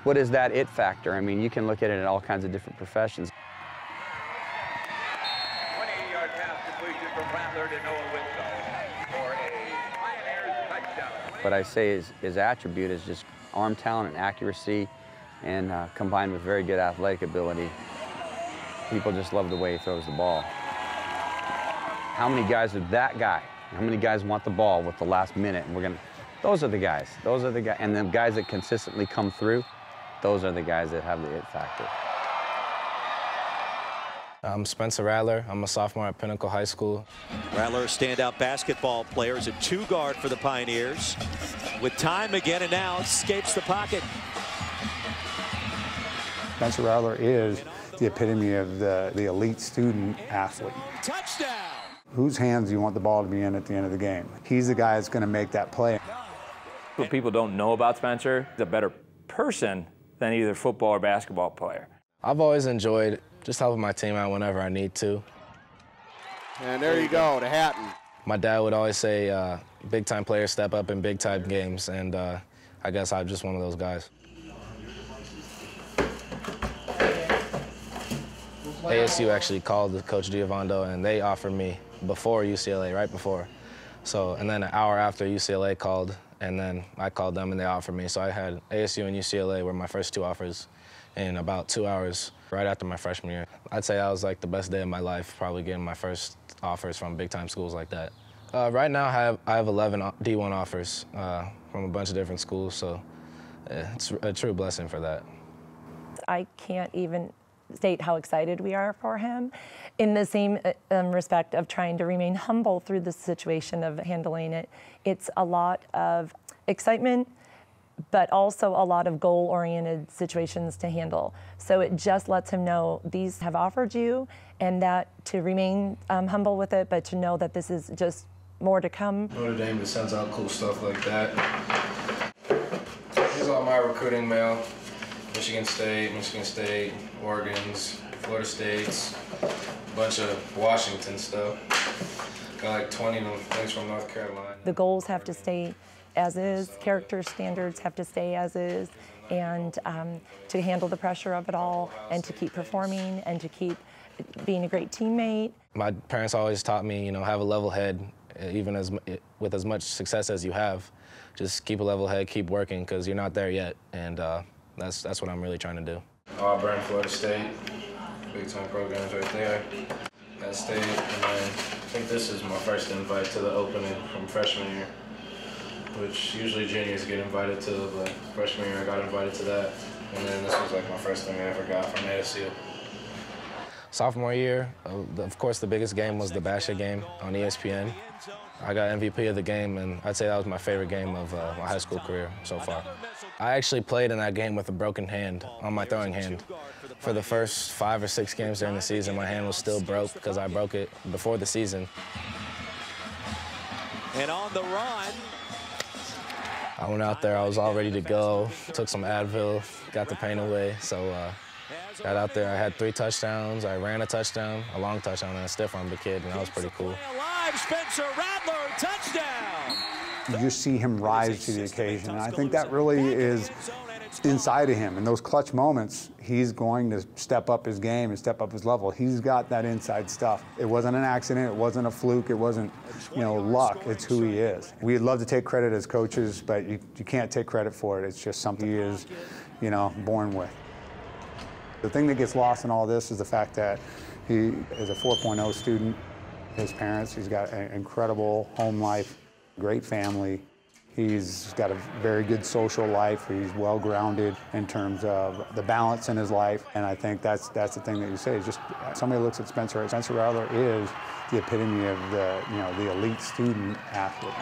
What is that it factor? I mean, you can look at it in all kinds of different professions. 20-yard pass completion from Rattler to Noah Lincecum for a Pioneers touchdown. What I say his attribute is just arm talent and accuracy, and combined with very good athletic ability. People just love the way he throws the ball. How many guys are that guy? How many guys want the ball with the last minute? And those are the guys. Those are the guys. And the guys that consistently come through, those are the guys that have the it factor. I'm Spencer Rattler. I'm a sophomore at Pinnacle High School. Rattler, a standout basketball player, is a two-guard for the Pioneers. With time again, and now escapes the pocket. Spencer Rattler is the epitome of the elite student athlete. Touchdown! Whose hands do you want the ball to be in at the end of the game? He's the guy that's going to make that play. What people don't know about Spencer, he's a better person than either football or basketball player. I've always enjoyed just helping my team out whenever I need to. And there you go, to Hatton. My dad would always say, big-time players step up in big-time games, and I guess I'm just one of those guys. ASU actually called Coach Giovando, and they offered me before UCLA, right before. So, and then an hour after UCLA called, and then I called them and they offered me. So I had ASU and UCLA were my first two offers in about 2 hours right after my freshman year. I'd say that was like the best day of my life, probably getting my first offers from big-time schools like that. Right now I have 11 D1 offers from a bunch of different schools, so it's a true blessing for that. I can't even state how excited we are for him, in the same respect of trying to remain humble through the situation of handling it. It's a lot of excitement, but also a lot of goal-oriented situations to handle. So it just lets him know these have offered you, and that to remain humble with it, but to know that this is just more to come. Notre Dame just sends out cool stuff like that. Here's all my recruiting mail. Michigan State, Oregon's, Florida State's, a bunch of Washington stuff. Got like 20 things from North Carolina. The goals have to stay as is, character standards have to stay as is, and to handle the pressure of it all, and to keep performing, and to keep being a great teammate. My parents always taught me, have a level head, even with as much success as you have. Just keep a level head, keep working, because you're not there yet, and that's what I'm really trying to do. Auburn, Florida State, big-time programs right there. That state, and then I think this is my first invite to the opening from freshman year, which usually juniors get invited to, but freshman year I got invited to that. And then this was like my first thing I ever got from ASU. Sophomore year, of course the biggest game was the Basha game on ESPN. I got MVP of the game, and I'd say that was my favorite game of my high school career so far. I actually played in that game with a broken hand on my throwing hand. For the first 5 or 6 games during the season, my hand was still broke because I broke it before the season. And on the run. I went out there, I was all ready to go, took some Advil, got the pain away, so got out there, I had 3 touchdowns, I ran a touchdown, a long touchdown, and a stiff-armed the kid, and that was pretty cool. Alive, Spencer Rattler, touchdown! You just see him rise to the occasion, and I think that really is inside of him. In those clutch moments, he's going to step up his game and step up his level. He's got that inside stuff. It wasn't an accident, it wasn't a fluke, it wasn't, luck. It's who he is. We'd love to take credit as coaches, but you can't take credit for it. It's just something he is, born with. The thing that gets lost in all this is the fact that he is a 4.0 student. His parents, he's got an incredible home life, great family. He's got a very good social life. He's well-grounded in terms of the balance in his life, and I think that's the thing that you say. Is just somebody looks at Spencer. Spencer Rattler is the epitome of the elite student athlete.